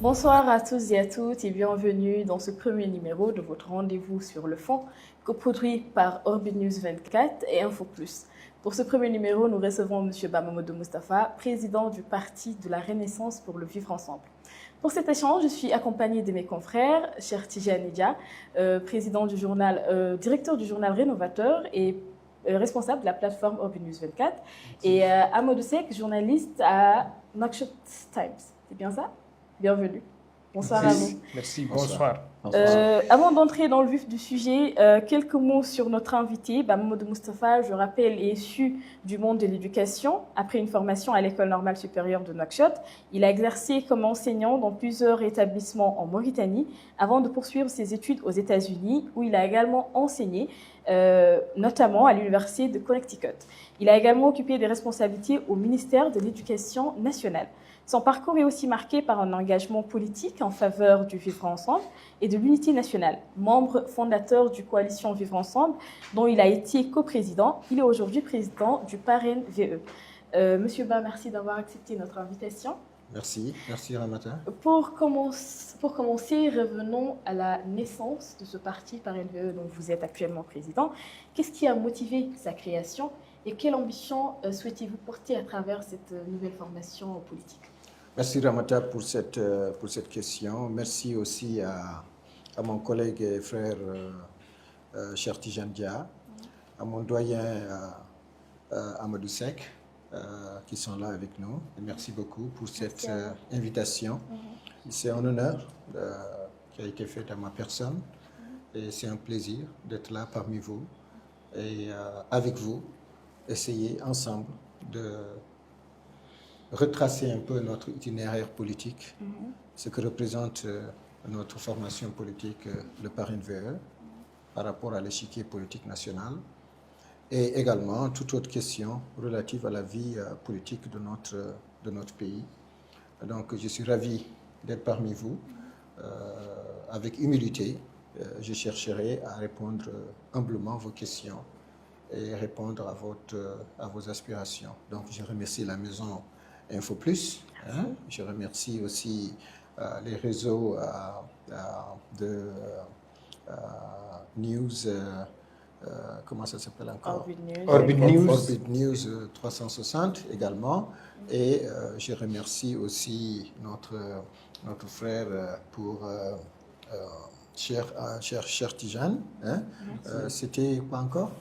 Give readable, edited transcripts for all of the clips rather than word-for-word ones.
Bonsoir à tous et à toutes et bienvenue dans ce premier numéro de votre rendez-vous sur le fond, coproduit par Orbit News 24 et Info Plus. Pour ce premier numéro, nous recevons M. Bamamoudou Moustapha, président du Parti de la Renaissance pour le Vivre Ensemble. Pour cet échange, je suis accompagnée de mes confrères, cher Tijani Dia, directeur du journal Rénovateur et responsable de la plateforme Orbit News 24, et Amadou Sek, journaliste à Nouakchott Times. C'est bien ça? Bienvenue. Bonsoir à vous. Merci, bonsoir. Avant d'entrer dans le vif du sujet, quelques mots sur notre invité. Bamamoudou Moustapha, je rappelle, est issu du monde de l'éducation. Après une formation à l'École normale supérieure de Nouakchott, il a exercé comme enseignant dans plusieurs établissements en Mauritanie avant de poursuivre ses études aux États-Unis, où il a également enseigné, notamment à l'Université de Connecticut. Il a également occupé des responsabilités au ministère de l'Éducation nationale. Son parcours est aussi marqué par un engagement politique en faveur du vivre ensemble et de l'unité nationale. Membre fondateur du Coalition Vivre Ensemble, dont il a été coprésident, il est aujourd'hui président du Parrain VE. Monsieur Ba, merci d'avoir accepté notre invitation. Merci Ramata. Pour commencer, revenons à la naissance de ce parti Parrain VE dont vous êtes actuellement président. Qu'est-ce qui a motivé sa création et quelle ambition souhaitez-vous porter à travers cette nouvelle formation politique? Merci Ramata pour cette question. Merci aussi à mon collègue et frère cher Tijani Dia, à mon doyen Amadou Sek, qui sont là avec nous. Et merci beaucoup pour cette invitation. C'est un honneur qui a été fait à ma personne et c'est un plaisir d'être là parmi vous et avec vous, essayer ensemble de retracer un peu notre itinéraire politique, ce que représente notre formation politique, le Parrain VE, par rapport à l'échiquier politique national, et également toute autre question relative à la vie politique de notre pays. Donc je suis ravi d'être parmi vous. Avec humilité, je chercherai à répondre humblement à vos questions et répondre à vos aspirations. Donc je remercie la maison Info Plus. Je remercie aussi les réseaux de news, comment ça s'appelle encore? Orbit News. Orbit News 360 également. Et je remercie aussi notre frère pour cher Tijane. C'était quoi encore?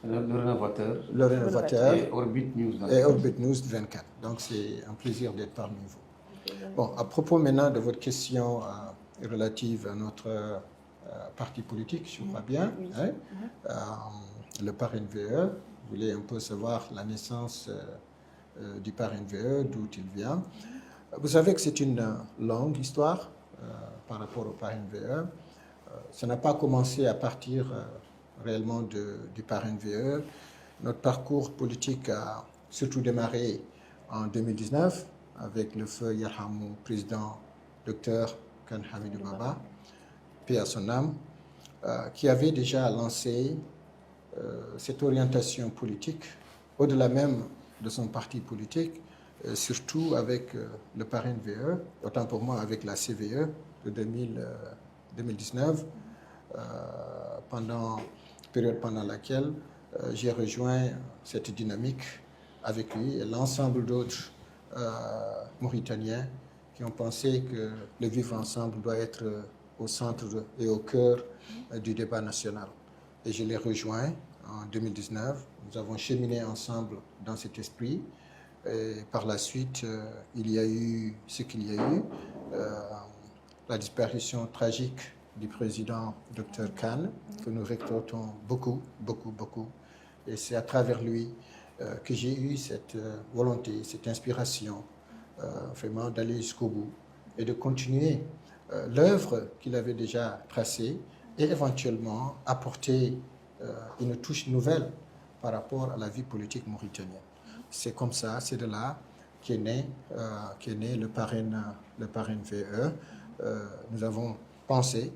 Le Rénovateur. Le Rénovateur. Et Orbit News 24. Et Orbit News 24. Donc c'est un plaisir d'être parmi vous. Bon, à propos maintenant de votre question relative à notre parti politique, je crois bien, le Parrain VE, vous voulez un peu savoir la naissance du Parrain VE, d'où il vient. Vous savez que c'est une longue histoire par rapport au Parrain VE. Ça n'a pas commencé à partir réellement du Parrain VE. Notre parcours politique a surtout démarré en 2019 avec le feu Yarhamou, président Dr Khan Hamidou Baba, paix à son âme, qui avait déjà lancé cette orientation politique, au-delà même de son parti politique, surtout avec le Parrain VE, autant pour moi avec la CVE de 2019, période pendant laquelle j'ai rejoint cette dynamique avec lui et l'ensemble d'autres Mauritaniens qui ont pensé que le vivre ensemble doit être au centre et au cœur du débat national. Et je l'ai rejoint en 2019. Nous avons cheminé ensemble dans cet esprit. Et par la suite, il y a eu ce qu'il y a eu, la disparition tragique du président Dr Khan, que nous regrettons beaucoup. Et c'est à travers lui que j'ai eu cette volonté, cette inspiration, vraiment d'aller jusqu'au bout et de continuer l'œuvre qu'il avait déjà tracée et éventuellement apporter une touche nouvelle par rapport à la vie politique mauritanienne. C'est comme ça, c'est de là qu'est né le Parrain VE. Nous avons pensé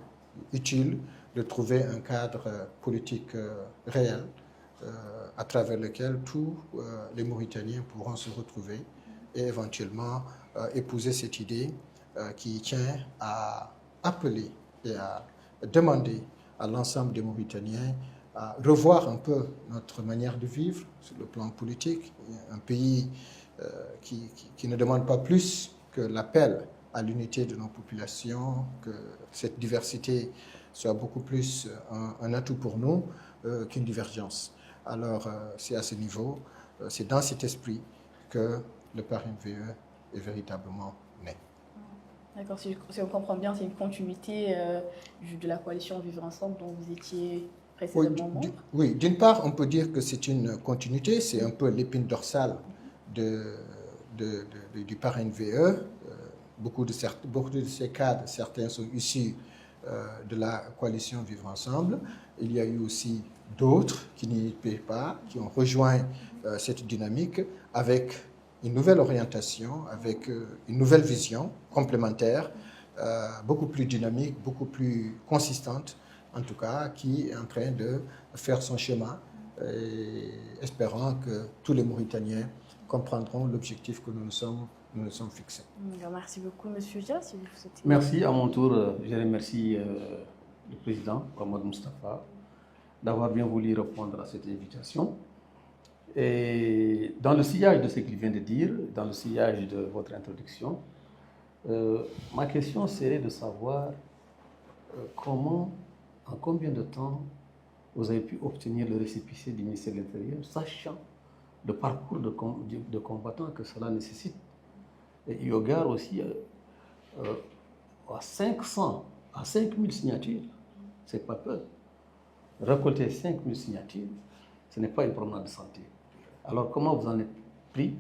utile de trouver un cadre politique réel à travers lequel tous les Mauritaniens pourront se retrouver et éventuellement épouser cette idée qui tient à appeler et à demander à l'ensemble des Mauritaniens à revoir un peu notre manière de vivre sur le plan politique. Un pays qui ne demande pas plus que l'appel à l'unité de nos populations, que cette diversité soit beaucoup plus un atout pour nous qu'une divergence. Alors, c'est à ce niveau, c'est dans cet esprit que le PAR-MVE est véritablement né. D'accord, si on comprend bien, c'est une continuité de la coalition Vivre Ensemble dont vous étiez précédemment membre. Oui, d'une part, on peut dire que c'est une continuité, c'est un peu l'épine dorsale du PAR-MVE. Beaucoup de ces cadres, certains sont issus de la coalition Vivre Ensemble. Il y a eu aussi d'autres qui n'y étaient pas, qui ont rejoint cette dynamique avec une nouvelle orientation, avec une nouvelle vision complémentaire, beaucoup plus dynamique, beaucoup plus consistante, en tout cas, qui est en train de faire son chemin, et espérant que tous les Mauritaniens comprendront l'objectif que nous nous sommes fixés. Merci beaucoup, M. Dia. Si vous souhaitez... Merci. À mon tour, je remercie le président, Mohamed Moustapha, d'avoir bien voulu répondre à cette invitation. Et dans le sillage de ce qu'il vient de dire, dans le sillage de votre introduction, ma question serait de savoir comment, en combien de temps vous avez pu obtenir le récépissé du ministère de l'Intérieur, sachant le parcours de combattants que cela nécessite. Et eu égard aussi à 500, à 5000 signatures, c'est pas peu. Récolter 5000 signatures, ce n'est pas une promenade de santé. Alors comment vous en êtes pris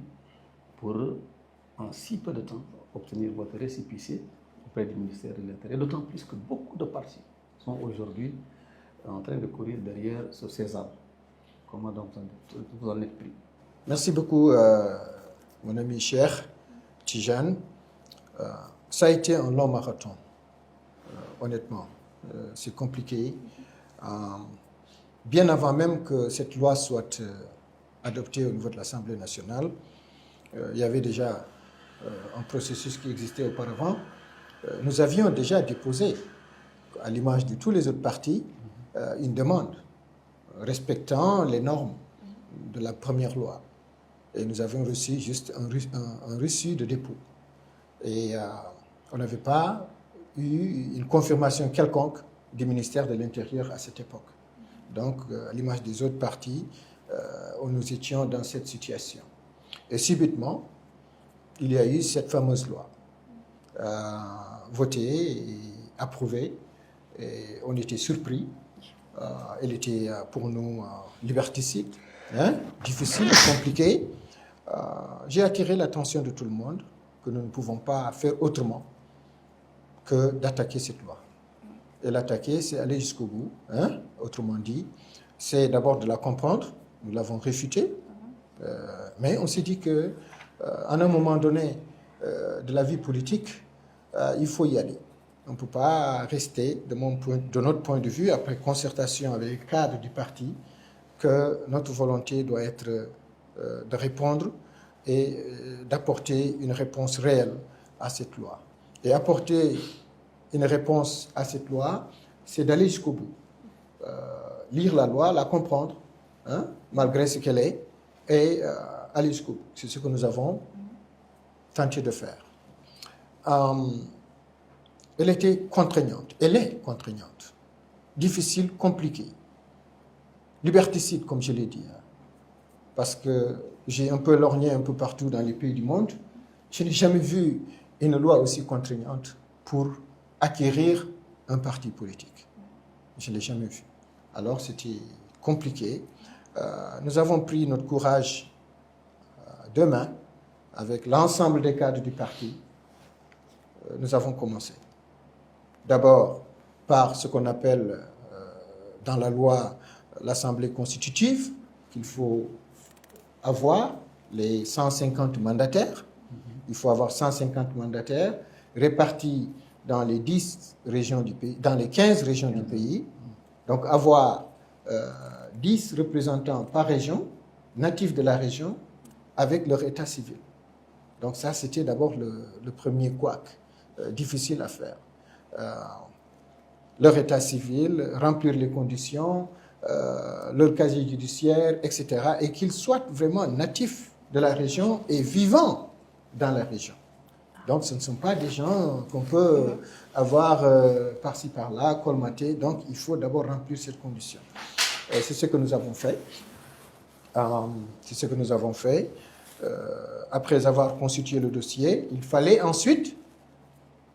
pour, en si peu de temps, obtenir votre récépissé auprès du ministère de l'Intérieur, d'autant plus que beaucoup de partis sont aujourd'hui en train de courir derrière ce sésame. Comment donc vous en êtes pris? Merci beaucoup, mon ami cher Tijane. Ça a été un long marathon, honnêtement. C'est compliqué. Bien avant même que cette loi soit adoptée au niveau de l'Assemblée nationale, il y avait déjà un processus qui existait auparavant. Nous avions déjà déposé, à l'image de tous les autres partis, une demande respectant les normes de la première loi. Et nous avions reçu juste un reçu de dépôt. Et on n'avait pas eu une confirmation quelconque du ministère de l'Intérieur à cette époque. Donc, à l'image des autres partis, nous étions dans cette situation. Et subitement, il y a eu cette fameuse loi votée et approuvée. Et on était surpris. Elle était pour nous liberticide, difficile, compliquée. J'ai attiré l'attention de tout le monde que nous ne pouvons pas faire autrement que d'attaquer cette loi. Et l'attaquer, c'est aller jusqu'au bout. Autrement dit, c'est d'abord de la comprendre. Nous l'avons réfutée. Mais on s'est dit qu'à un moment donné de la vie politique, il faut y aller. On ne peut pas rester, de notre point de vue, après concertation avec les cadres du parti, que notre volonté doit être de répondre et d'apporter une réponse réelle à cette loi. Et apporter une réponse à cette loi, c'est d'aller jusqu'au bout. Lire la loi, la comprendre, malgré ce qu'elle est, et aller jusqu'au bout. C'est ce que nous avons tenté de faire. Elle était contraignante. Elle est contraignante. Difficile, compliquée. Liberticide, comme je l'ai dit. Parce que j'ai un peu lorgné un peu partout dans les pays du monde. Je n'ai jamais vu une loi aussi contraignante pour acquérir un parti politique. Je ne l'ai jamais vu. Alors, c'était compliqué. Nous avons pris notre courage de main avec l'ensemble des cadres du parti. Nous avons commencé. D'abord, par ce qu'on appelle dans la loi l'Assemblée constitutive, qu'il faut avoir les 150 mandataires. Il faut avoir 150 mandataires répartis dans les 10 régions du pays, dans les 15 régions du pays. Donc, avoir 10 représentants par région, natifs de la région, avec leur état civil. Donc ça, c'était d'abord le premier couac. difficile à faire. Leur état civil, remplir les conditions, leur casier judiciaire, etc. Et qu'ils soient vraiment natifs de la région et vivants dans la région. Donc ce ne sont pas des gens qu'on peut avoir par-ci par-là, colmatés. Donc il faut d'abord remplir cette condition. Et c'est ce que nous avons fait. Après avoir constitué le dossier, il fallait ensuite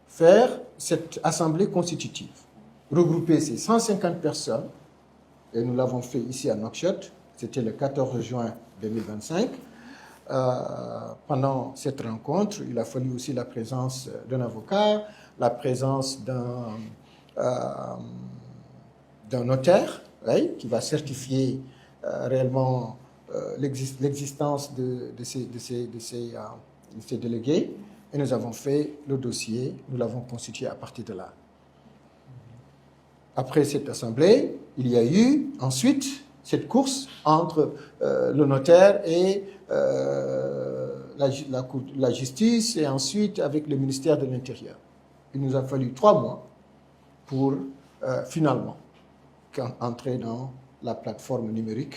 faire cette assemblée constitutive, regrouper ces 150 personnes, et nous l'avons fait ici à Nouakchott, c'était le 14 juin 2025. Pendant cette rencontre, il a fallu aussi la présence d'un avocat, la présence d'un notaire, oui, qui va certifier réellement l'existence de ces délégués. Et nous avons fait le dossier, nous l'avons constitué à partir de là. Après cette assemblée, il y a eu ensuite cette course entre le notaire et la justice, et ensuite avec le ministère de l'Intérieur. Il nous a fallu 3 mois pour finalement entrer dans la plateforme numérique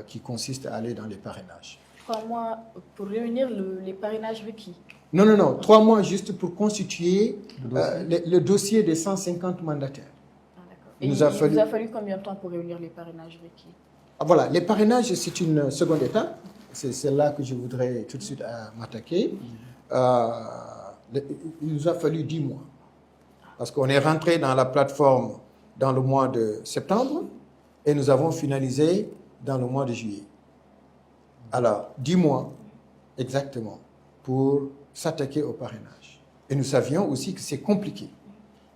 qui consiste à aller dans les parrainages. 3 mois pour réunir les parrainages requis? Non. 3 mois juste pour constituer le dossier des 150 mandataires. Il nous a fallu combien de temps pour réunir les parrainages requis? Voilà, les parrainages, c'est une seconde étape. C'est celle-là que je voudrais tout de suite m'attaquer. Il nous a fallu 10 mois. Parce qu'on est rentré dans la plateforme dans le mois de septembre et nous avons finalisé dans le mois de juillet. Alors, 10 mois exactement pour s'attaquer au parrainage. Et nous savions aussi que c'est compliqué.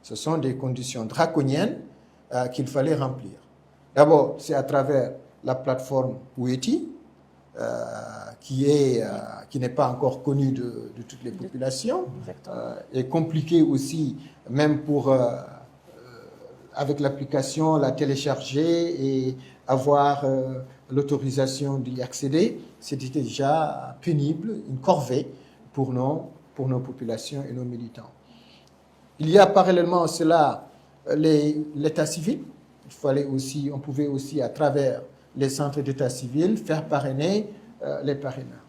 Ce sont des conditions draconiennes qu'il fallait remplir. D'abord, c'est à travers la plateforme Oueti, qui n'est pas encore connue de toutes les populations, et compliqué aussi, même pour, avec l'application, la télécharger et avoir l'autorisation d'y accéder. C'était déjà pénible, une corvée pour nos populations et nos militants. Il y a parallèlement à cela l'état civil. On pouvait aussi, à travers les centres d'état civil, faire parrainer les parraineurs.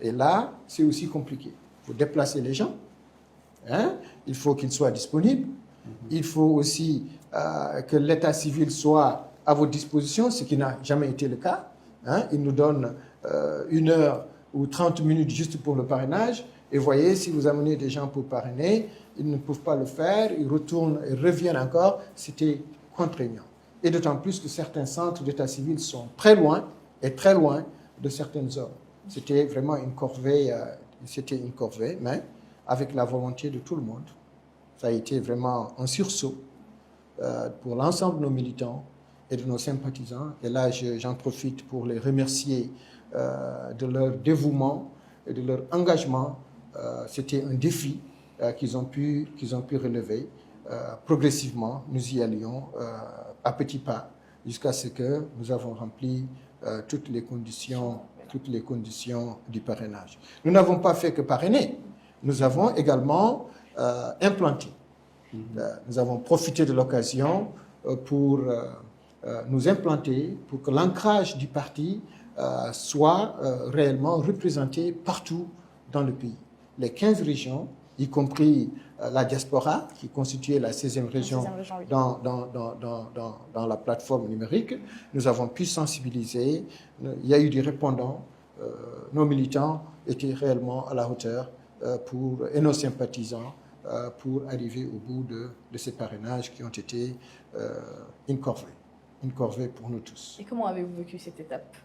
Et là, c'est aussi compliqué. Il faut déplacer les gens. Il faut qu'ils soient disponibles. Il faut aussi que l'état civil soit à votre disposition, ce qui n'a jamais été le cas. Il nous donne 1 heure ou 30 minutes juste pour le parrainage. Et voyez, si vous amenez des gens pour parrainer, ils ne peuvent pas le faire, ils retournent et reviennent encore. C'était contraignant. Et d'autant plus que certains centres d'état civil sont très loin de certaines zones. C'était vraiment une corvée, mais avec la volonté de tout le monde. Ça a été vraiment un sursaut pour l'ensemble de nos militants et de nos sympathisants. Et là, j'en profite pour les remercier de leur dévouement et de leur engagement. C'était un défi qu'ils ont pu relever. Progressivement, nous y allions à petits pas jusqu'à ce que nous avons rempli toutes les conditions du parrainage. Nous n'avons pas fait que parrainer, nous avons également implanté. Nous avons profité de l'occasion pour nous implanter, pour que l'ancrage du parti soit réellement représenté partout dans le pays. Les 15 régions, y compris la diaspora, qui constituait la 16e région dans la plateforme numérique, nous avons pu sensibiliser. Il y a eu des répondants. Nos militants étaient réellement à la hauteur et nos sympathisants pour arriver au bout de ces parrainages qui ont été une corvée pour nous tous. Et comment avez-vous vécu cette étape?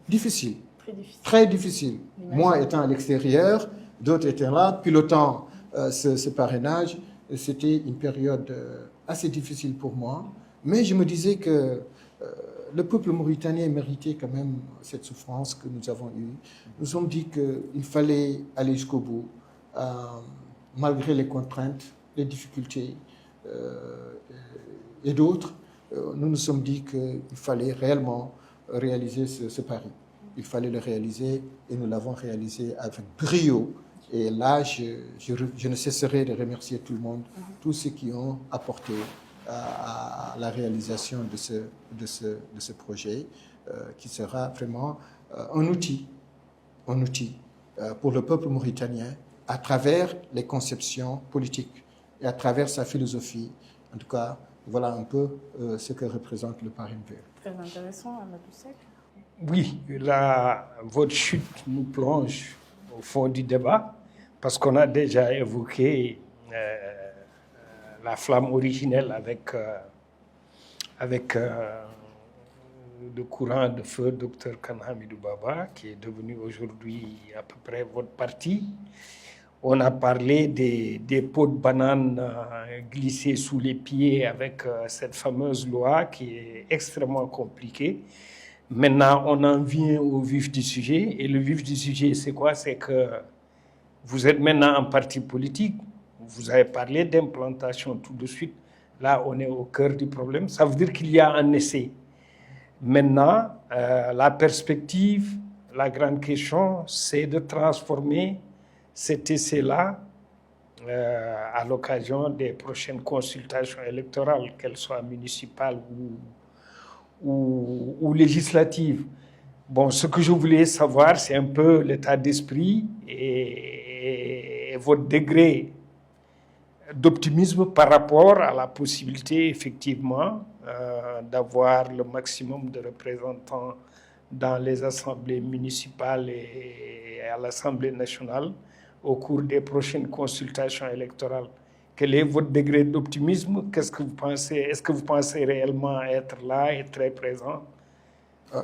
Difficile. Très difficile. Très difficile. Moi étant à l'extérieur, d'autres étant là, pilotant ce parrainage, c'était une période assez difficile pour moi. Mais je me disais que le peuple mauritanien méritait quand même cette souffrance que nous avons eue. Nous nous sommes dit qu'il fallait aller jusqu'au bout, malgré les contraintes, les difficultés et d'autres. Nous nous sommes dit qu'il fallait réellement réaliser ce pari. Il fallait le réaliser et nous l'avons réalisé avec brio Et là, je ne cesserai de remercier tout le monde, tous ceux qui ont apporté à la réalisation de ce projet, qui sera vraiment un outil pour le peuple mauritanien à travers les conceptions politiques et à travers sa philosophie. En tout cas, voilà un peu ce que représente le PARENVE. Très intéressant, Amadou Seck. Oui, votre chute nous plonge au fond du débat parce qu'on a déjà évoqué la flamme originelle avec le courant de feu Dr Kane Hamidou Baba, qui est devenu aujourd'hui à peu près votre parti. On a parlé des pots de banane glissés sous les pieds avec cette fameuse loi qui est extrêmement compliquée. Maintenant, on en vient au vif du sujet. Et le vif du sujet, c'est quoi? C'est que vous êtes maintenant un parti politique. Vous avez parlé d'implantation tout de suite. Là, on est au cœur du problème. Ça veut dire qu'il y a un essai. Maintenant, la perspective, la grande question, c'est de transformer cet essai-là à l'occasion des prochaines consultations électorales, qu'elles soient municipales ou législatives. Bon, ce que je voulais savoir, c'est un peu l'état d'esprit et votre degré d'optimisme par rapport à la possibilité, effectivement, d'avoir le maximum de représentants dans les assemblées municipales et à l'Assemblée nationale au cours des prochaines consultations électorales. Quel est votre degré d'optimisme? Qu'est-ce que vous pensez? Est-ce que vous pensez réellement être là et très présent?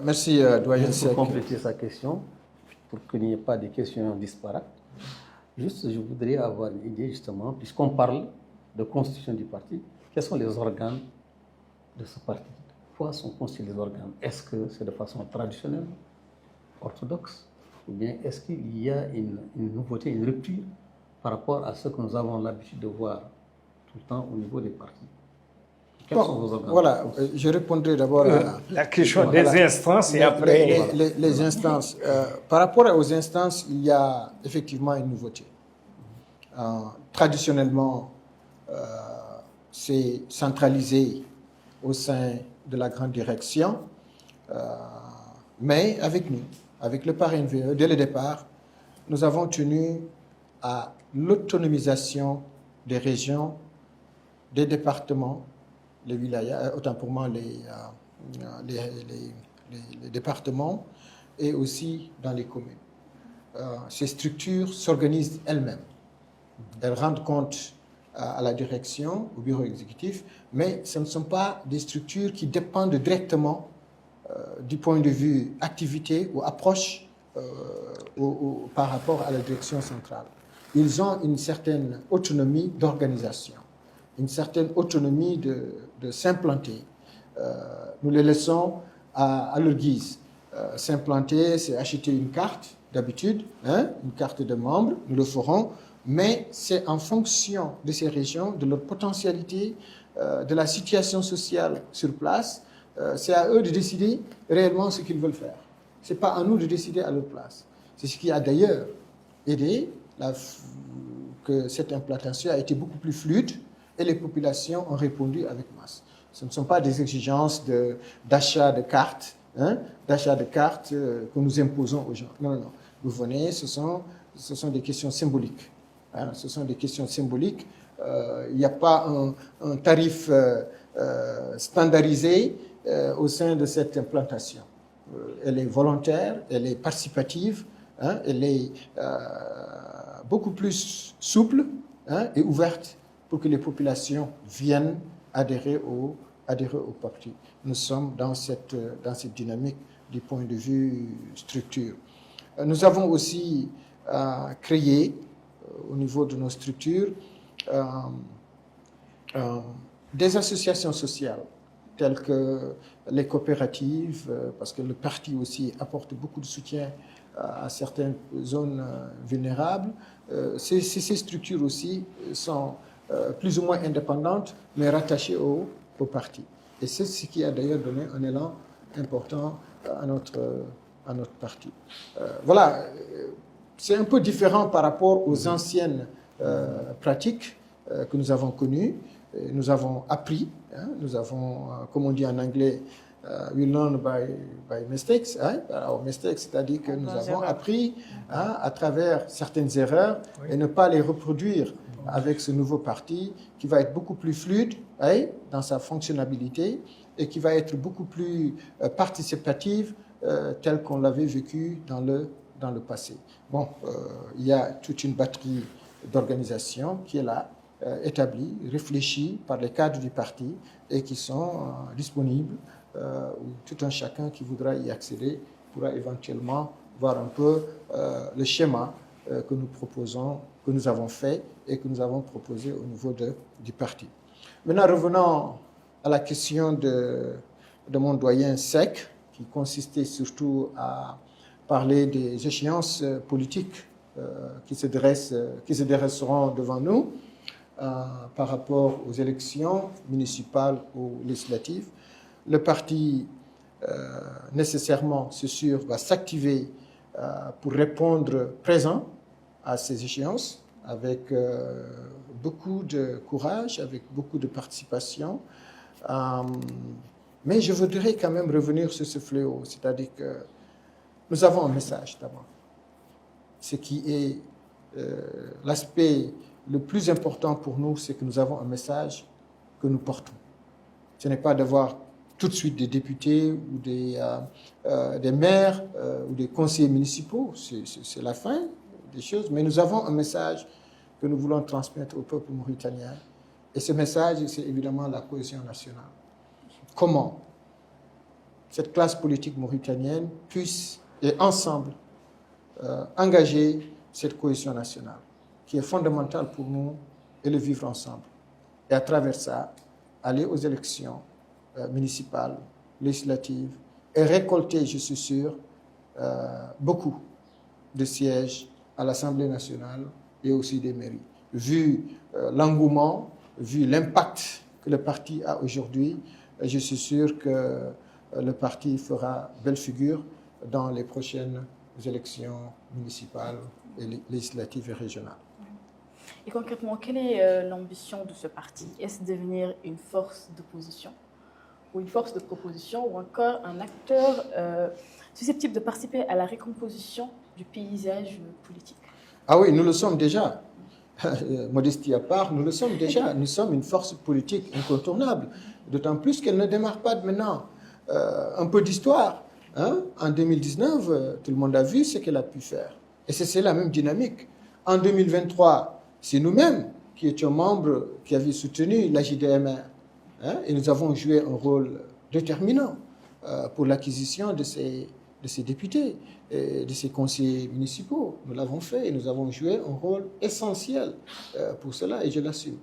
Merci, doyen Seck. Pour compléter sa question, pour qu'il n'y ait pas de questions disparates, juste, je voudrais avoir une idée, justement, puisqu'on parle de constitution du parti, quels sont les organes de ce parti? Quoi sont constitués les organes? Est-ce que c'est de façon traditionnelle, orthodoxe, ou bien est-ce qu'il y a une nouveauté, une rupture par rapport à ce que nous avons l'habitude de voir tout le temps au niveau des partis? Quels sont vos organes? Voilà, je répondrai d'abord à la question des instances et après... Les instances. Par rapport aux instances, il y a effectivement une nouveauté. Traditionnellement, c'est centralisé au sein de la grande direction, mais avec nous, avec le PARENVE, dès le départ, nous avons tenu à l'autonomisation des régions, des départements, les wilayas, autant pour moi les départements et aussi dans les communes. Ces structures s'organisent elles-mêmes. Elles rendent compte à la direction, au bureau exécutif, mais ce ne sont pas des structures qui dépendent directement du point de vue activité ou approche par rapport à la direction centrale. Ils ont une certaine autonomie d'organisation, une certaine autonomie de s'implanter. Nous les laissons à leur guise. S'implanter, c'est acheter une carte, d'habitude, une carte de membre, nous le ferons, mais c'est en fonction de ces régions, de leur potentialité, de la situation sociale sur place, c'est à eux de décider réellement ce qu'ils veulent faire. Ce n'est pas à nous de décider à leur place. C'est ce qui a d'ailleurs aidé que cette implantation a été beaucoup plus fluide et les populations ont répondu avec masse. Ce ne sont pas des exigences d'achat de cartes, que nous imposons aux gens. Non, non, non. Vous venez, ce sont des questions symboliques. Ce sont des questions symboliques. Il n'y a pas un tarif standardisé au sein de cette implantation. Elle est volontaire, elle est participative, elle est beaucoup plus souple et ouverte pour que les populations viennent adhérer au parti. Nous sommes dans cette dynamique du point de vue structure. Nous avons aussi créé au niveau de nos structures des associations sociales telles que les coopératives, parce que le parti aussi apporte beaucoup de soutien à certaines zones vulnérables. Ces structures aussi sont plus ou moins indépendantes, mais rattachées au parti. Et c'est ce qui a d'ailleurs donné un élan important à notre parti. Voilà, c'est un peu différent par rapport aux anciennes pratiques que nous avons connues. Nous avons appris, hein, nous avons, comme on dit en anglais, we learn by mistakes, hein, our mistakes, c'est-à-dire que nous avons appris hein, à travers certaines erreurs et ne pas les reproduire avec ce nouveau parti qui va être beaucoup plus fluide hein, dans sa fonctionnalité et qui va être beaucoup plus participative tel qu'on l'avait vécu dans le passé. Bon, il y a toute une batterie d'organisations qui est là, établie, réfléchie par les cadres du parti et qui sont disponibles. Tout un chacun qui voudra y accéder pourra éventuellement voir un peu le schéma que nous proposons, que nous avons fait et que nous avons proposé au niveau du parti. Maintenant, revenons à la question de mon doyen Seck, qui consistait surtout à parler des échéances politiques qui se dresseront devant nous par rapport aux élections municipales ou législatives. Le parti, nécessairement, c'est sûr, va s'activer pour répondre présent à ces échéances avec beaucoup de courage, avec beaucoup de participation. Mais je voudrais quand même revenir sur ce fléau, c'est-à-dire que nous avons un message d'abord. Ce qui est l'aspect le plus important pour nous, c'est que nous avons un message que nous portons. Ce n'est pas d'avoir tout de suite des députés ou des maires ou des conseillers municipaux, c'est la fin des choses, mais nous avons un message que nous voulons transmettre au peuple mauritanien. Et ce message, c'est évidemment la cohésion nationale. Comment cette classe politique mauritanienne puisse, et ensemble, engager cette cohésion nationale, qui est fondamentale pour nous, et le vivre ensemble. Et à travers ça, aller aux élections municipales, législatives, et récolter, je suis sûr, beaucoup de sièges à l'Assemblée nationale et aussi des mairies. Vu l'engouement, vu l'impact que le parti a aujourd'hui, je suis sûr que le parti fera belle figure dans les prochaines élections municipales, et législatives et régionales. Et concrètement, quelle est l'ambition de ce parti? Est-ce devenir une force d'opposition ou une force de proposition ou encore un acteur susceptible de participer à la recomposition du paysage politique? Ah oui, nous le sommes déjà. Modestie à part, nous le sommes déjà. Nous sommes une force politique incontournable, d'autant plus qu'elle ne démarre pas de maintenant. Un peu d'histoire. Hein? En 2019, tout le monde a vu ce qu'elle a pu faire. Et c'est la même dynamique. En 2023, c'est nous-mêmes qui étions membres, qui avions soutenu la JDMR. Hein? Et nous avons joué un rôle déterminant pour l'acquisition de ces députés, et de ces conseillers municipaux. Nous l'avons fait et nous avons joué un rôle essentiel pour cela, et je l'assume.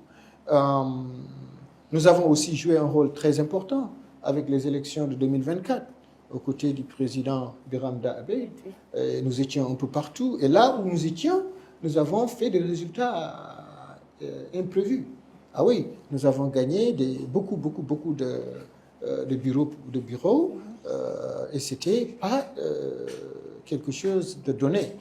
Nous avons aussi joué un rôle très important avec les élections de 2024, aux côtés du président Biramda Abe. Nous étions un peu partout. Et là où nous étions, nous avons fait des résultats imprévus. Ah oui, nous avons gagné beaucoup de bureaux et c'était pas quelque chose de donné.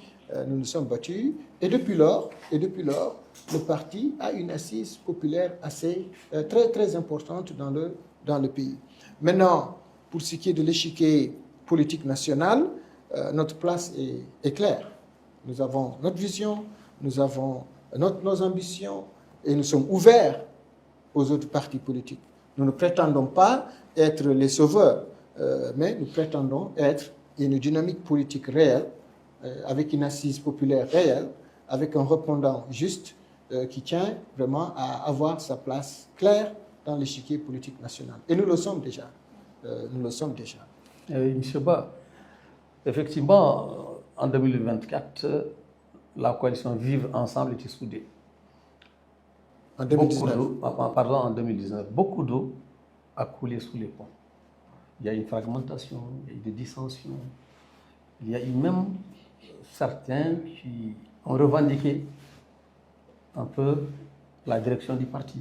Nous nous sommes battus et depuis lors, le parti a une assise populaire assez très importante dans le pays. Maintenant, pour ce qui est de l'échiquier politique national, notre place est claire. Nous avons notre vision, nous avons nos ambitions et nous sommes ouverts aux autres partis politiques. Nous ne prétendons pas être les sauveurs, mais nous prétendons être une dynamique politique réelle, avec une assise populaire réelle, avec un répondant juste qui tient vraiment à avoir sa place claire dans l'échiquier politique national. Et nous le sommes déjà. Monsieur Ba, effectivement, en 2024, la coalition Vivre Ensemble était soudée. En 2019. En 2019. Beaucoup d'eau a coulé sous les ponts. Il y a eu une fragmentation, il y a eu des dissensions. Il y a eu même certains qui ont revendiqué un peu la direction du parti.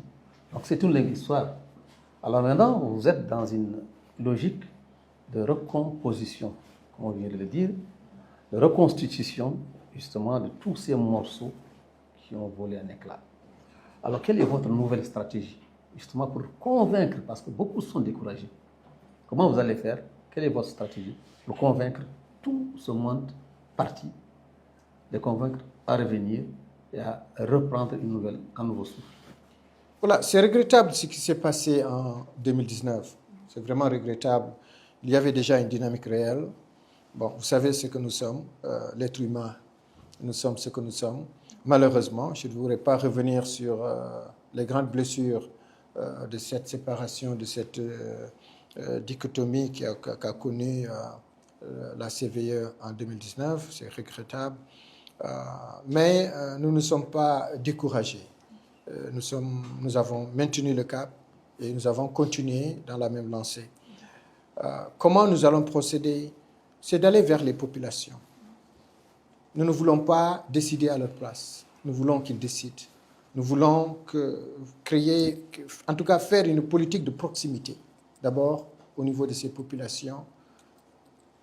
Donc c'est une longue histoire. Alors maintenant, vous êtes dans une logique de recomposition, comme on vient de le dire, de reconstitution justement de tous ces morceaux qui ont volé en éclats. Alors, quelle est votre nouvelle stratégie, justement pour convaincre, parce que beaucoup sont découragés. Comment vous allez faire? Quelle est votre stratégie pour convaincre tout ce monde parti, de convaincre à revenir et à reprendre un nouveau souffle? Voilà, c'est regrettable ce qui s'est passé en 2019. C'est vraiment regrettable. Il y avait déjà une dynamique réelle. Bon, vous savez ce que nous sommes, l'être humain, nous sommes ce que nous sommes. Malheureusement, je ne voudrais pas revenir sur les grandes blessures de cette séparation, de cette dichotomie qu'a connue la CVE en 2019. C'est regrettable. Mais nous ne sommes pas découragés. Nous avons maintenu le cap et nous avons continué dans la même lancée. Comment nous allons procéder? C'est d'aller vers les populations. Nous ne voulons pas décider à leur place. Nous voulons qu'ils décident. Nous voulons créer, en tout cas faire une politique de proximité. D'abord, au niveau de ces populations,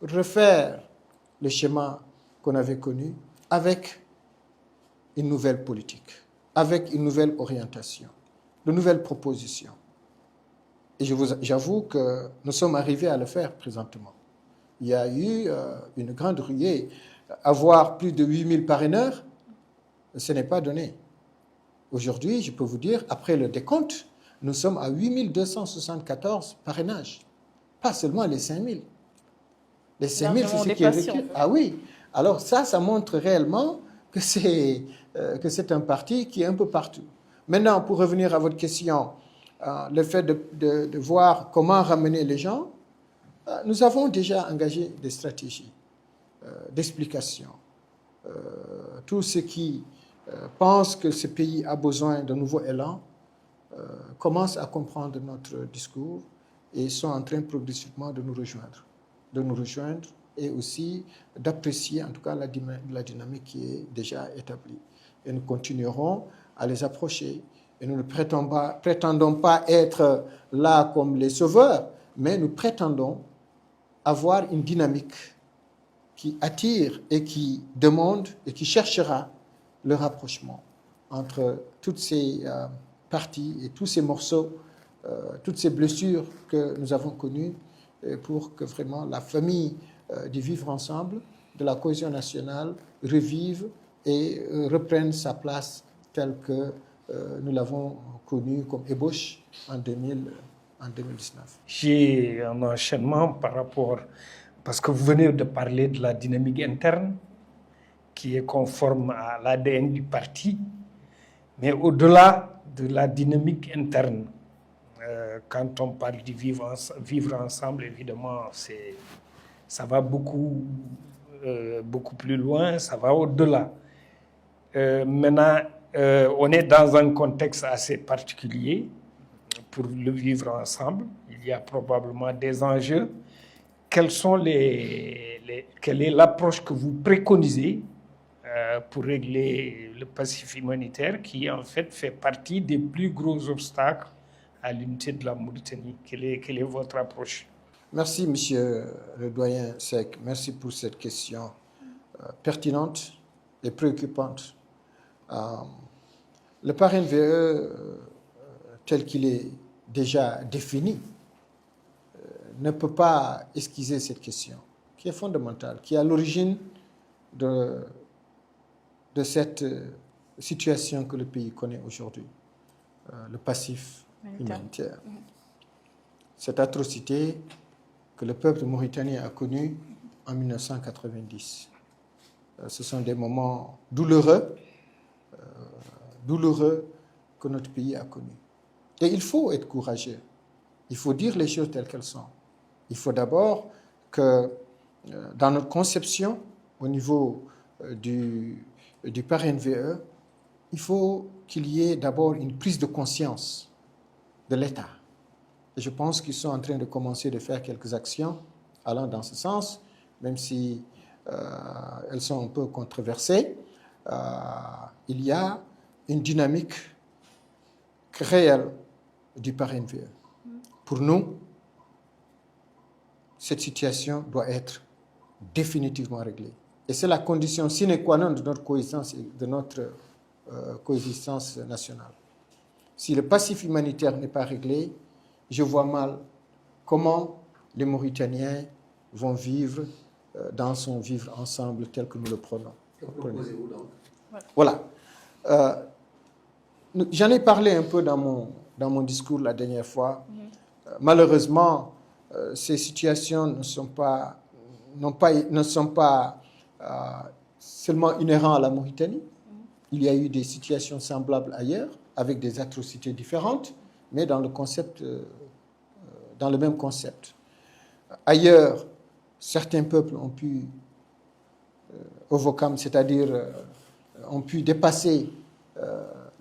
refaire le schéma qu'on avait connu avec une nouvelle politique, avec une nouvelle orientation, de nouvelles propositions. Et j'avoue que nous sommes arrivés à le faire présentement. Il y a eu une grande ruée. Avoir plus de 8000 parraineurs, ce n'est pas donné. Aujourd'hui, je peux vous dire, après le décompte, nous sommes à 8274 parrainages. Pas seulement les 5000. Les 5000, c'est ce qui est requis. Ah oui. Alors ça montre réellement que c'est un parti qui est un peu partout. Maintenant, pour revenir à votre question, le fait de voir comment ramener les gens, nous avons déjà engagé des stratégies d'explication. Tous ceux qui pensent que ce pays a besoin d'un nouveau élan commencent à comprendre notre discours et sont en train progressivement de nous rejoindre et aussi d'apprécier en tout cas la dynamique qui est déjà établie. Et nous continuerons à les approcher. Et nous ne prétendons pas être là comme les sauveurs, mais nous prétendons avoir une dynamique qui attire et qui demande et qui cherchera le rapprochement entre toutes ces parties et tous ces morceaux, toutes ces blessures que nous avons connues pour que vraiment la famille du vivre ensemble, de la cohésion nationale, revive et reprenne sa place telle que nous l'avons connue comme ébauche en 2019. J'ai un enchaînement par rapport, parce que vous venez de parler de la dynamique interne qui est conforme à l'ADN du parti, mais au-delà de la dynamique interne, quand on parle du vivre ensemble, évidemment, ça va beaucoup plus loin, ça va au-delà. Maintenant, on est dans un contexte assez particulier pour le vivre ensemble. Il y a probablement des enjeux. Quelle est l'approche que vous préconisez pour régler le passif humanitaire qui, en fait partie des plus gros obstacles à l'unité de la Mauritanie? Quelle est votre approche? Merci, monsieur le doyen Seck. Merci pour cette question pertinente et préoccupante. Le parrain VE, tel qu'il est déjà défini, ne peut pas esquiser cette question, qui est fondamentale, qui est à l'origine de cette situation que le pays connaît aujourd'hui, le passif humanitaire. Cette atrocité que le peuple mauritanien a connue en 1990. Ce sont des moments douloureux que notre pays a connus. Et il faut être courageux. Il faut dire les choses telles qu'elles sont. Il faut d'abord que dans notre conception, au niveau du parrain VE, il faut qu'il y ait d'abord une prise de conscience de l'État. Et je pense qu'ils sont en train de commencer de faire quelques actions allant dans ce sens, même si elles sont un peu controversées. Il y a une dynamique réelle du parrain VE. Pour nous, cette situation doit être définitivement réglée. Et c'est la condition sine qua non de notre coexistence nationale. Si le passif humanitaire n'est pas réglé, je vois mal comment les Mauritaniens vont vivre dans son vivre ensemble tel que nous le prenons. Que proposez-vous donc? Voilà. J'en ai parlé un peu dans mon discours la dernière fois. Malheureusement, ces situations ne sont pas seulement inhérentes à la Mauritanie. Il y a eu des situations semblables ailleurs, avec des atrocités différentes, mais dans le même concept. Ailleurs, certains peuples ont pu c'est-à-dire ont pu dépasser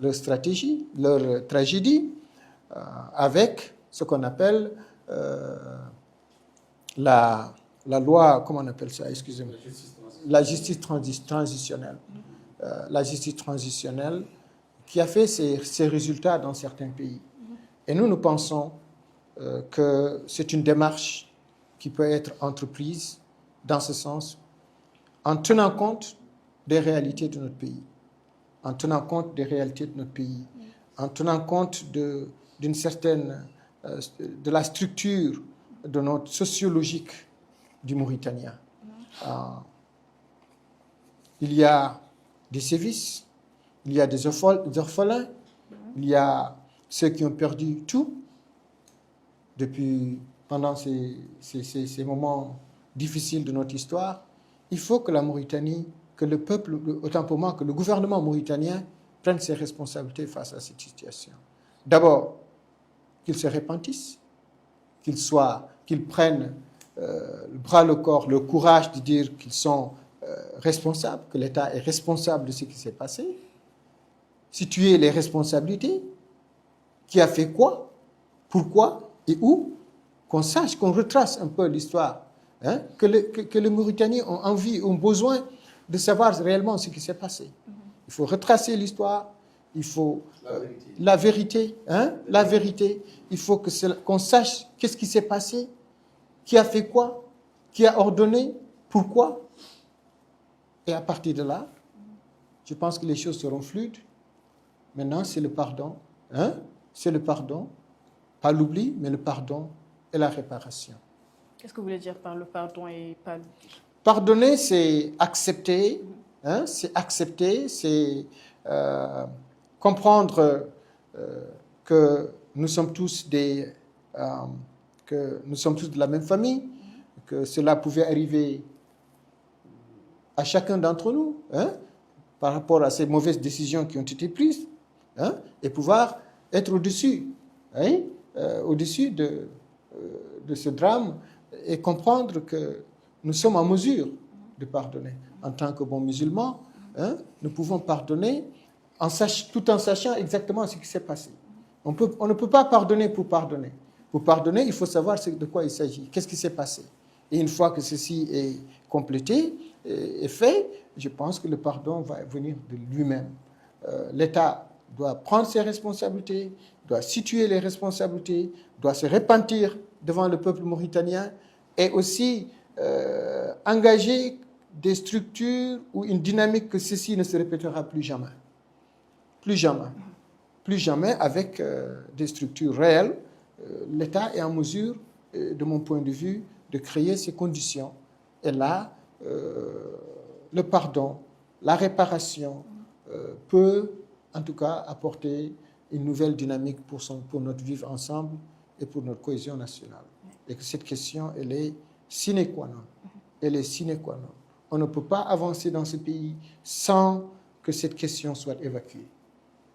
leur stratégie, leur tragédie, avec ce qu'on appelle la loi, comment on appelle ça, excusez-moi, la justice transitionnelle. La justice transitionnelle qui a fait ses résultats dans certains pays. Et nous pensons que c'est une démarche qui peut être entreprise dans ce sens, en tenant compte des réalités de notre pays, en tenant compte des réalités de notre pays, en tenant compte de la structure de notre sociologique du Mauritanien. Il y a des sévices, il y a des orphelins, il y a ceux qui ont perdu tout pendant ces moments difficiles de notre histoire. Il faut que la Mauritanie, que le peuple, autant pour moi, que le gouvernement mauritanien prenne ses responsabilités face à cette situation. D'abord, qu'ils se repentissent, qu'ils prennent le bras le corps, le courage de dire qu'ils sont responsables, que l'État est responsable de ce qui s'est passé, situer les responsabilités, qui a fait quoi, pourquoi et où, qu'on sache, qu'on retrace un peu l'histoire, hein, que les Mauritaniens ont envie, ont besoin de savoir réellement ce qui s'est passé. Il faut retracer l'histoire, il faut la vérité, hein, la vérité. Il faut qu'on sache qu'est-ce qui s'est passé, qui a fait quoi, qui a ordonné, pourquoi. Et à partir de là, je pense que les choses seront fluides. Maintenant, c'est le pardon, hein, c'est le pardon, pas l'oubli, mais le pardon et la réparation. Qu'est-ce que vous voulez dire par le pardon et pas l'oubli? Pardonner, c'est accepter, hein, c'est comprendre que nous sommes tous de la même famille, que cela pouvait arriver à chacun d'entre nous, hein, par rapport à ces mauvaises décisions qui ont été prises, hein, et pouvoir être au-dessus, hein, au-dessus de ce drame et comprendre que nous sommes en mesure de pardonner. En tant que bons musulmans, hein, nous pouvons pardonner tout en sachant exactement ce qui s'est passé. On ne peut pas pardonner pour pardonner. Pour pardonner, il faut savoir de quoi il s'agit, qu'est-ce qui s'est passé. Et une fois que ceci est complété et fait, je pense que le pardon va venir de lui-même. L'État doit prendre ses responsabilités, doit situer les responsabilités, doit se repentir devant le peuple mauritanien et aussi engager des structures ou une dynamique que ceci ne se répétera plus jamais. Plus jamais. Plus jamais avec des structures réelles. L'État est en mesure, de mon point de vue, de créer ces conditions. Et là, le pardon, la réparation peut, en tout cas, apporter une nouvelle dynamique pour notre vivre ensemble et pour notre cohésion nationale. Et que cette question, elle est sine qua non. Elle est sine qua non. On ne peut pas avancer dans ce pays sans que cette question soit évacuée.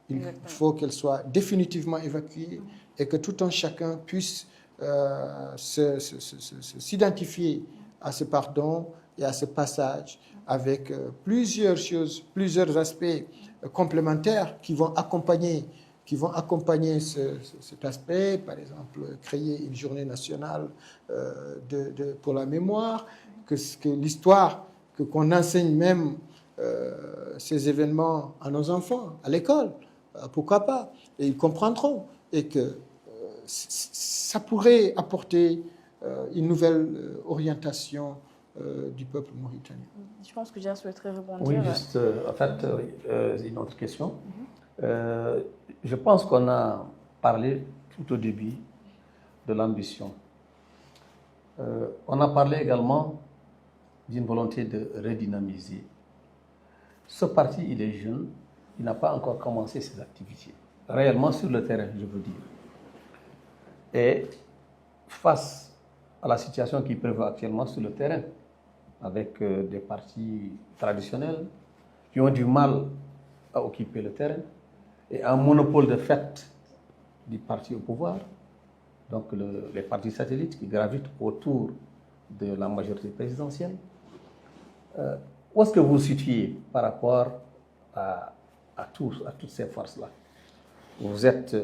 Il faut qu'elle soit définitivement évacuée et que tout un chacun puisse s'identifier à ce pardon et à ce passage avec plusieurs choses, plusieurs aspects complémentaires qui vont accompagner cet aspect, par exemple, créer une journée nationale pour la mémoire, que l'histoire, qu'on enseigne même ces événements à nos enfants, à l'école, pourquoi pas, et ils comprendront, et que ça pourrait apporter une nouvelle orientation du peuple mauritanien. Je pense que Dia souhaiterait rebondir. Oui, juste, en fait, une autre question. Je pense qu'on a parlé tout au début de l'ambition. On a parlé également d'une volonté de redynamiser. Ce parti, il est jeune, il n'a pas encore commencé ses activités, réellement sur le terrain, je veux dire. Et face à la situation qui prévaut actuellement sur le terrain, avec des partis traditionnels qui ont du mal à occuper le terrain, et un monopole de fait du parti au pouvoir, donc les partis satellites qui gravitent autour de la majorité présidentielle. Où est-ce que vous vous situez par rapport à toutes ces forces-là? Vous êtes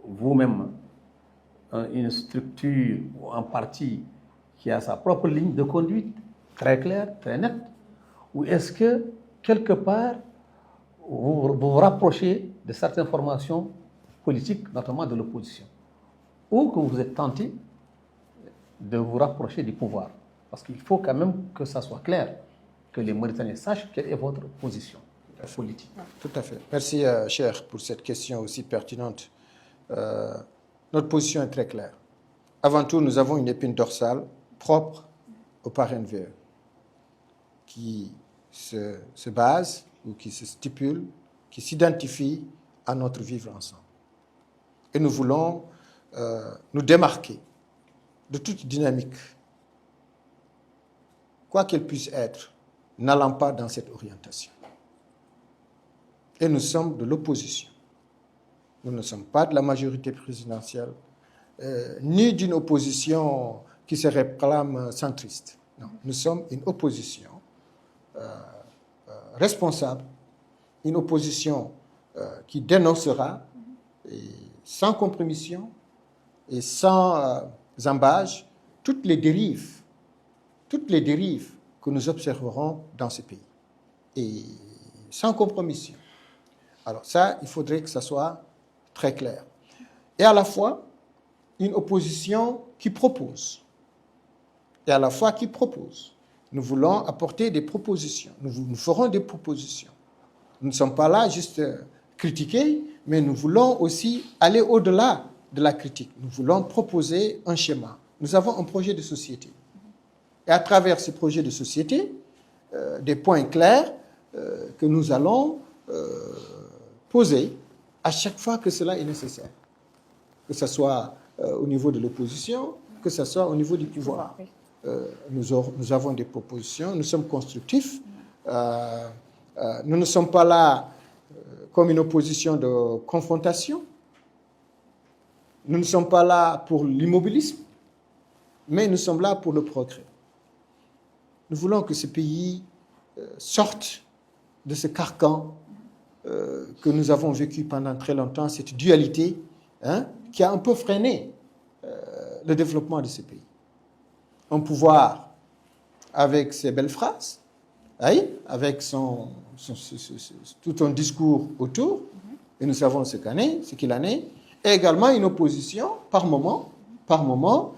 vous-même une structure ou un parti qui a sa propre ligne de conduite très claire, très nette, ou est-ce que quelque part vous vous rapprochez de certaines formations politiques, notamment de l'opposition, ou que vous êtes tenté de vous rapprocher du pouvoir? Parce qu'il faut quand même que ça soit clair, que les Mauritaniens sachent quelle est votre position politique. Tout à fait. Merci, cher, pour cette question aussi pertinente. Notre position est très claire. Avant tout, nous avons une épine dorsale propre au PARENVE qui se base ou qui se stipule, qui s'identifie à notre vivre ensemble. Et nous voulons nous démarquer de toute dynamique, quoi qu'elle puisse être, n'allant pas dans cette orientation. Et nous sommes de l'opposition. Nous ne sommes pas de la majorité présidentielle, ni d'une opposition qui se réclame centriste. Non, nous sommes une opposition responsable, une opposition qui dénoncera et sans compromission et sans embâge toutes les dérives que nous observerons dans ce pays. Et sans compromission. Alors ça, il faudrait que ça soit très clair. Et à la fois, une opposition qui propose. Et à la fois qui propose. Nous voulons apporter des propositions. Nous ferons des propositions. Nous ne sommes pas là juste critiquer, mais nous voulons aussi aller au-delà de la critique. Nous voulons proposer un schéma. Nous avons un projet de société. Et à travers ce projet de société, des points clairs que nous allons poser à chaque fois que cela est nécessaire. Que ce soit au niveau de l'opposition, que ce soit au niveau du pouvoir. Nous avons des propositions, nous sommes constructifs. Nous ne sommes pas là comme une opposition de confrontation. Nous ne sommes pas là pour l'immobilisme, mais nous sommes là pour le progrès. Nous voulons que ce pays sorte de ce carcan que nous avons vécu pendant très longtemps, cette dualité qui a un peu freiné le développement de ce pays. Un pouvoir avec ses belles phrases, avec tout un discours autour, et nous savons ce qu'il en est, et également une opposition par moment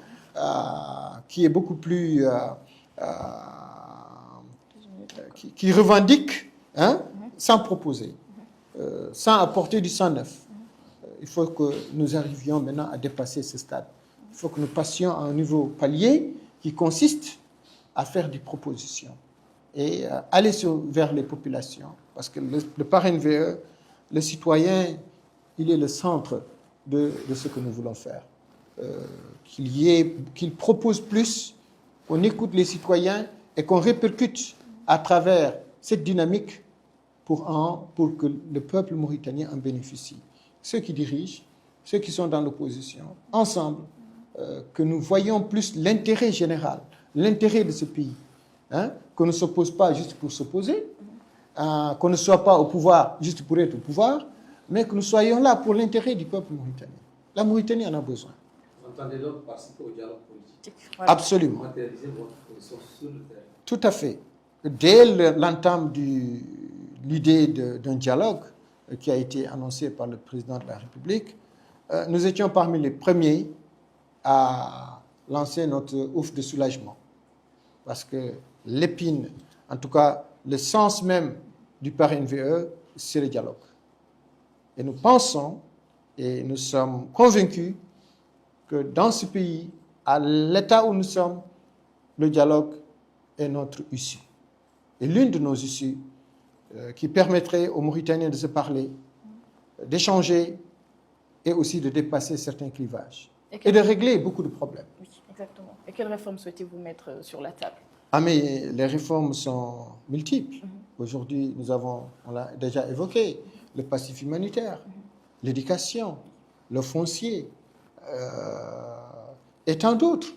qui est beaucoup plus... qui revendique sans proposer, sans apporter du sang neuf. Il faut que nous arrivions maintenant à dépasser ce stade. Il faut que nous passions à un niveau palier qui consiste à faire des propositions et aller vers les populations. Parce que le PARENVE, le citoyen, il est le centre de ce que nous voulons faire. Qu'il propose plus, qu'on écoute les citoyens et qu'on répercute à travers cette dynamique pour que le peuple mauritanien en bénéficie. Ceux qui dirigent, ceux qui sont dans l'opposition, ensemble, que nous voyons plus l'intérêt général, l'intérêt de ce pays, qu'on ne s'oppose pas juste pour s'opposer, qu'on ne soit pas au pouvoir juste pour être au pouvoir, mais que nous soyons là pour l'intérêt du peuple mauritanien. La Mauritanie en a besoin. Vous entendez donc participer au dialogue politique? Absolument. Matérialiser votre position sur le terrain. Tout à fait. Dès l'entame de l'idée d'un dialogue qui a été annoncé par le président de la République, nous étions parmi les premiers à lancer notre ouf de soulagement. parce que l'épine, en tout cas le sens même du parrain NVE, c'est le dialogue. Et nous pensons et nous sommes convaincus que dans ce pays, à l'état où nous sommes, le dialogue est notre issue. Et l'une de nos issues qui permettrait aux Mauritaniens de se parler, d'échanger et aussi de dépasser certains clivages et de régler beaucoup de problèmes. Oui, exactement. Et quelles réformes souhaitez-vous mettre sur la table? Ah, mais les réformes sont multiples. Aujourd'hui, on l'a déjà évoqué, le passif humanitaire, l'éducation, le foncier, et tant d'autres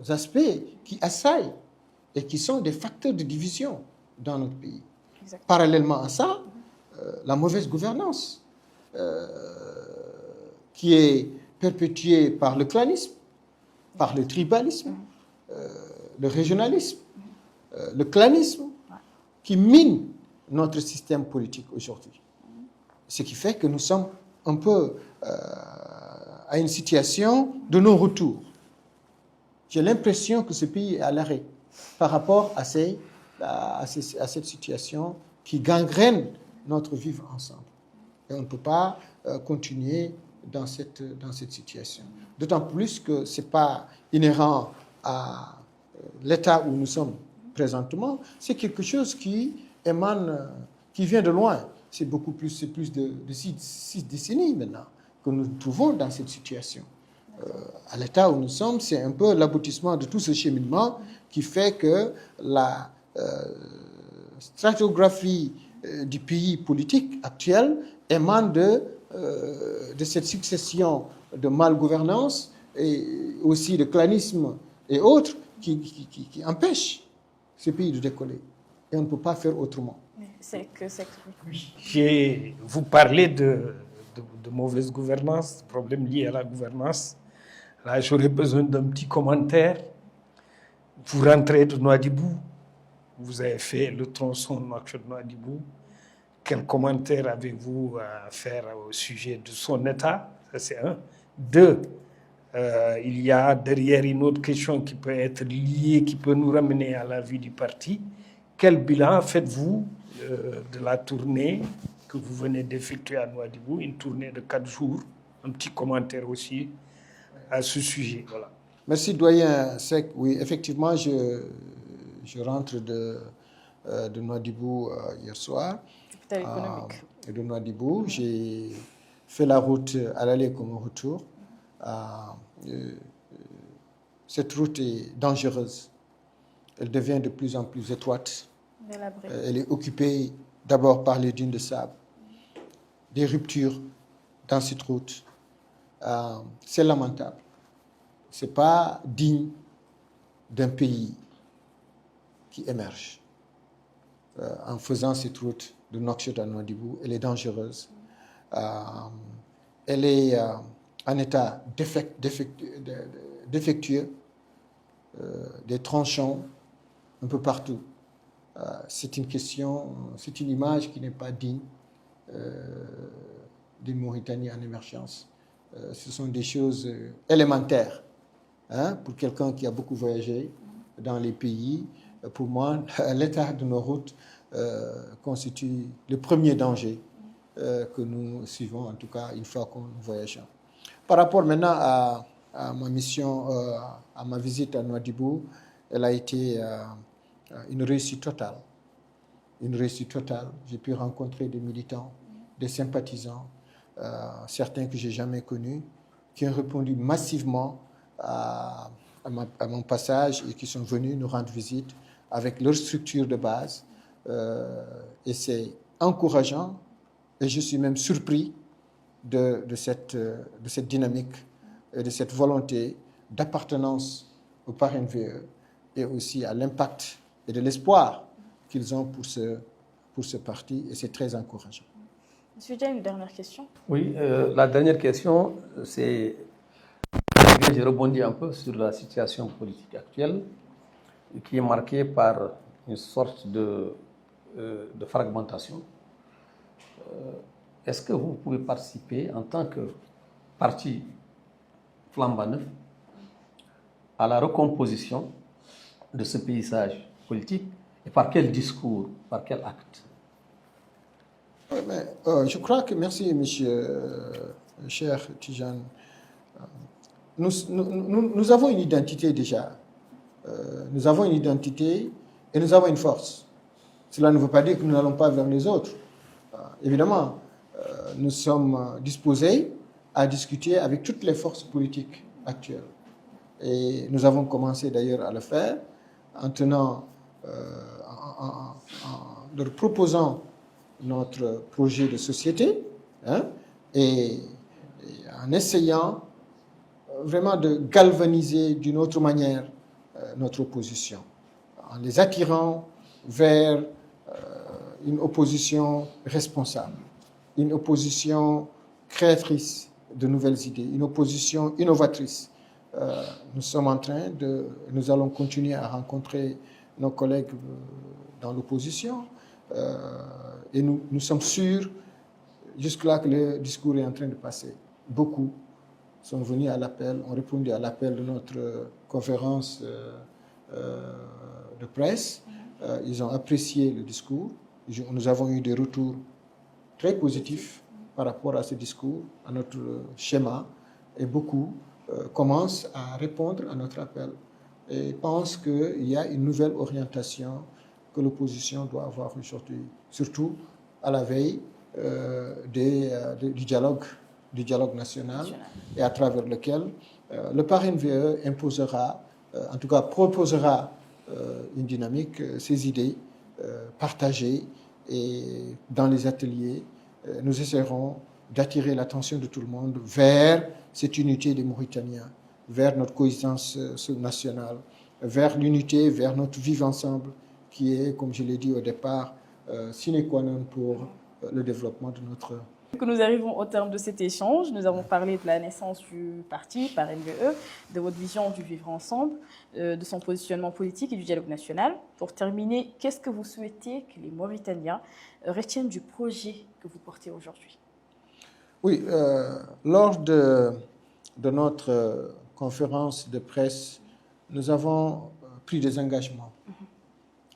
aspects qui assaillent et qui sont des facteurs de division dans notre pays. Exactement. Parallèlement à ça, la mauvaise gouvernance qui est perpétuée par le clanisme, par le tribalisme, le régionalisme, le clanisme, qui mine notre système politique aujourd'hui. Ce qui fait que nous sommes un peu à une situation de non-retour. J'ai l'impression que ce pays est à l'arrêt par rapport à cette situation qui gangrène notre vivre ensemble. Et on ne peut pas continuer dans cette situation. D'autant plus que ce n'est pas inhérent à l'état où nous sommes présentement, c'est quelque chose qui émane, qui vient de loin. C'est plus de 6 décennies maintenant que nous nous trouvons dans cette situation. À l'état où nous sommes, c'est un peu l'aboutissement de tout ce cheminement qui fait que la stratigraphie du pays politique actuel émane de cette succession de malgouvernance et aussi de clanisme et autres qui empêchent ce pays de décoller. Et on ne peut pas faire autrement. Vous parlez de mauvaise gouvernance, problèmes liés à la gouvernance. Là, j'aurais besoin d'un petit commentaire. Vous rentrez de Nouadhibou, vous avez fait le tronçon Nouakchott-Nouadhibou. Quel commentaire avez-vous à faire au sujet de son état? Ça, c'est un. Deux, il y a derrière une autre question qui peut être liée, qui peut nous ramener à la vie du parti. Quel bilan faites-vous de la tournée que vous venez d'effectuer à Nouadhibou, une tournée de 4 jours? Un petit commentaire aussi à ce sujet. Voilà. Merci, doyen Seck. Oui, effectivement, je rentre de Nouadhibou hier soir. Capital économique. De Nouadhibou. J'ai fait la route à l'aller comme au retour. Cette route est dangereuse. Elle devient de plus en plus étroite. Elle est occupée d'abord par les dunes de sable. Des ruptures dans cette route. C'est lamentable. Ce n'est pas digne d'un pays qui émerge. En faisant cette route de Nouakchott à Nouadhibou, elle est dangereuse. Elle est en état défectueux, des tronçons un peu partout. C'est une image qui n'est pas digne d'une Mauritanie en émergence. Ce sont des choses élémentaires pour quelqu'un qui a beaucoup voyagé dans les pays. Pour moi, l'état de nos routes constitue le premier danger que nous suivons, en tout cas une fois que nous voyageons. Par rapport maintenant à ma mission, à ma visite à Nouadhibou, elle a été une réussite totale. Une réussite totale. J'ai pu rencontrer des militants, des sympathisants, certains que je n'ai jamais connus, qui ont répondu massivement à mon passage et qui sont venus nous rendre visite avec leur structure de base. Et c'est encourageant et je suis même surpris de cette dynamique et de cette volonté d'appartenance au parrain NVE et aussi à l'impact et de l'espoir qu'ils ont pour ce parti, et c'est très encourageant. Monsieur Dia, une dernière question. Oui, la dernière question, c'est... Je rebondis un peu sur la situation politique actuelle qui est marquée par une sorte de fragmentation. Est-ce que vous pouvez participer en tant que parti flambant neuf à la recomposition de ce paysage politique et par quel discours, par quel acte? Oui, mais, je crois que, merci, monsieur, cher Tijan. Nous avons une identité déjà. Nous avons une identité et nous avons une force. Cela ne veut pas dire que nous n'allons pas vers les autres. Évidemment, nous sommes disposés à discuter avec toutes les forces politiques actuelles. Et nous avons commencé d'ailleurs à le faire en tenant, en leur proposant notre projet de société, hein, et en essayant vraiment de galvaniser d'une autre manière notre opposition, en les attirant vers une opposition responsable, une opposition créatrice de nouvelles idées, une opposition innovatrice. Nous allons continuer à rencontrer nos collègues dans l'opposition et nous sommes sûrs jusque-là que le discours est en train de passer. Beaucoup sont venus à l'appel, ont répondu à l'appel de notre conférence de presse. Ils ont apprécié le discours. Nous avons eu des retours très positifs par rapport à ce discours, à notre schéma, et beaucoup commencent à répondre à notre appel et pensent qu'il y a une nouvelle orientation que l'opposition doit avoir aujourd'hui, surtout à la veille du dialogue national et à travers lequel le parrain VE imposera, en tout cas proposera une dynamique, ses idées partagées, et dans les ateliers, nous essaierons d'attirer l'attention de tout le monde vers cette unité des Mauritaniens, vers notre cohérence nationale, vers l'unité, vers notre vivre ensemble, qui est, comme je l'ai dit au départ, sine qua non pour le développement de notre... Que nous arrivons au terme de cet échange. Nous avons parlé de la naissance du parti par NVE, de votre vision du vivre ensemble, de son positionnement politique et du dialogue national. Pour terminer, qu'est-ce que vous souhaitez que les Mauritaniens retiennent du projet que vous portez aujourd'hui? Oui, lors de notre conférence de presse, nous avons pris des engagements.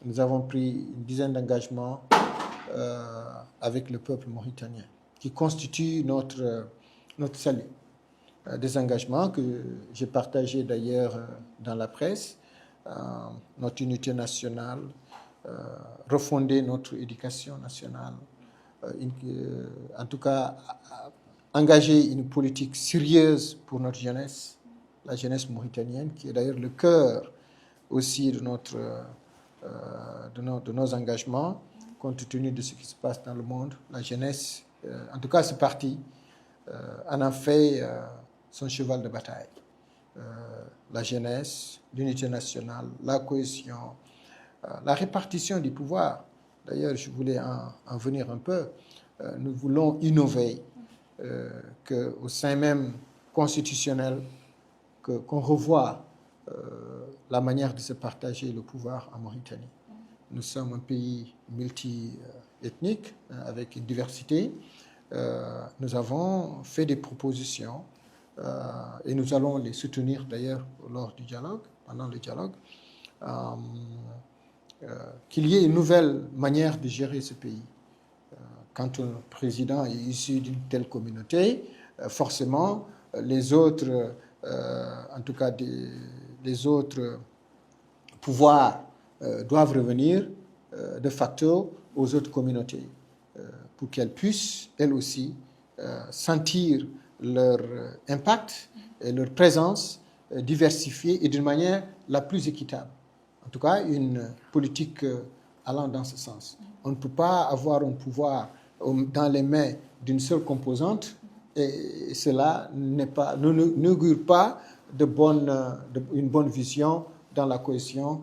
Nous avons pris une dizaine d'engagements avec le peuple mauritanien, qui constituent notre salut. Des engagements que j'ai partagés d'ailleurs dans la presse, notre unité nationale, refonder notre éducation nationale, en tout cas engager une politique sérieuse pour notre jeunesse, la jeunesse mauritanienne, qui est d'ailleurs le cœur aussi de nos engagements, compte tenu de ce qui se passe dans le monde. La jeunesse, en tout cas ce parti, en a fait son cheval de bataille. La jeunesse, l'unité nationale, la cohésion, la répartition du pouvoir. D'ailleurs, je voulais en venir un peu. Nous voulons innover, qu'au sein même constitutionnel, qu'on revoie la manière de se partager le pouvoir en Mauritanie. Nous sommes un pays multi-ethnique, avec une diversité. Nous avons fait des propositions et nous allons les soutenir d'ailleurs lors du dialogue, pendant le dialogue, qu'il y ait une nouvelle manière de gérer ce pays. Quand un président est issu d'une telle communauté, forcément, les autres, en tout cas les autres pouvoirs, doivent revenir de facto aux autres communautés pour qu'elles puissent, elles aussi, sentir leur impact et leur présence diversifiée et d'une manière la plus équitable. En tout cas, une politique allant dans ce sens. On ne peut pas avoir un pouvoir dans les mains d'une seule composante et cela n'augure pas une bonne vision dans la cohésion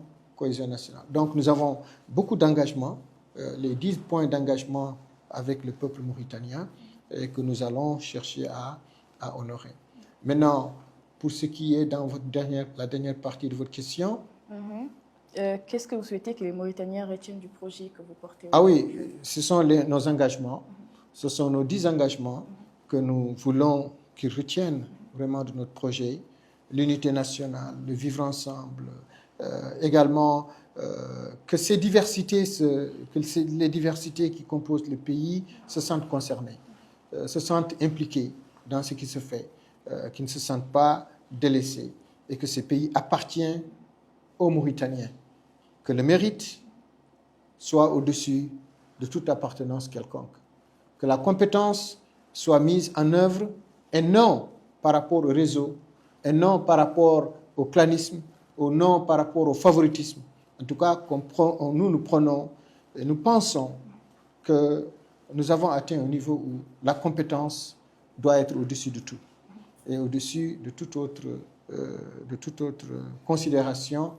nationale. Donc nous avons beaucoup d'engagements, les 10 points d'engagement avec le peuple mauritanien et que nous allons chercher à honorer. Maintenant, pour ce qui est dans la dernière partie de votre question... Qu'est-ce que vous souhaitez que les Mauritaniens retiennent du projet que vous portez? Ah oui, ce sont nos engagements, ce sont nos 10 engagements que nous voulons qu'ils retiennent vraiment de notre projet. L'unité nationale, le vivre ensemble, également que ces diversités, les diversités qui composent le pays se sentent concernées, se sentent impliquées dans ce qui se fait, qui ne se sentent pas délaissés, et que ce pays appartient aux Mauritaniens, que le mérite soit au-dessus de toute appartenance quelconque, que la compétence soit mise en œuvre et non par rapport au réseau, et non par rapport au clanisme, ou non par rapport au favoritisme. En tout cas, nous prenons et nous pensons que nous avons atteint un niveau où la compétence doit être au-dessus de tout et au-dessus de toute autre considération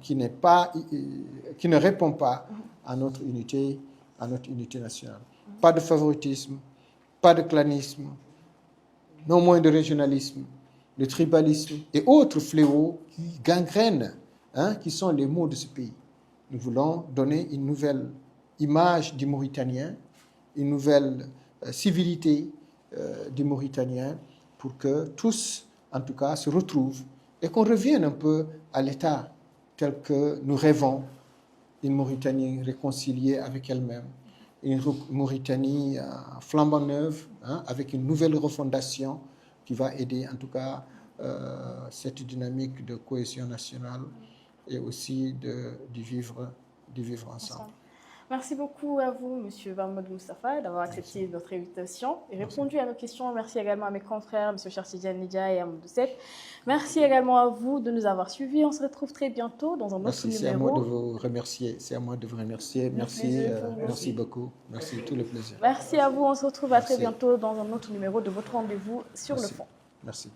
qui ne répond pas à notre unité nationale. Pas de favoritisme, pas de clanisme, non moins de régionalisme, de tribalisme et autres fléaux qui gangrènent, qui sont les maux de ce pays. Nous voulons donner une nouvelle image du Mauritanien, une nouvelle civilité du Mauritanien pour que tous, en tout cas, se retrouvent et qu'on revienne un peu à l'état tel que nous rêvons, une Mauritanie réconciliée avec elle-même, une Mauritanie flambant neuve, avec une nouvelle refondation qui va aider en tout cas cette dynamique de cohésion nationale et aussi du vivre ensemble. Merci beaucoup à vous, M. Mahmoud Moustapha, d'avoir accepté notre invitation et répondu à nos questions. Merci également à mes confrères, M. Chartidiane Nidia et Amadou Seck. Merci également à vous de nous avoir suivis. On se retrouve très bientôt dans un autre numéro. C'est à moi de vous remercier. Merci beaucoup. Merci, tout le plaisir. Merci à vous. On se retrouve à très bientôt dans un autre numéro de votre rendez-vous sur le fond. Merci.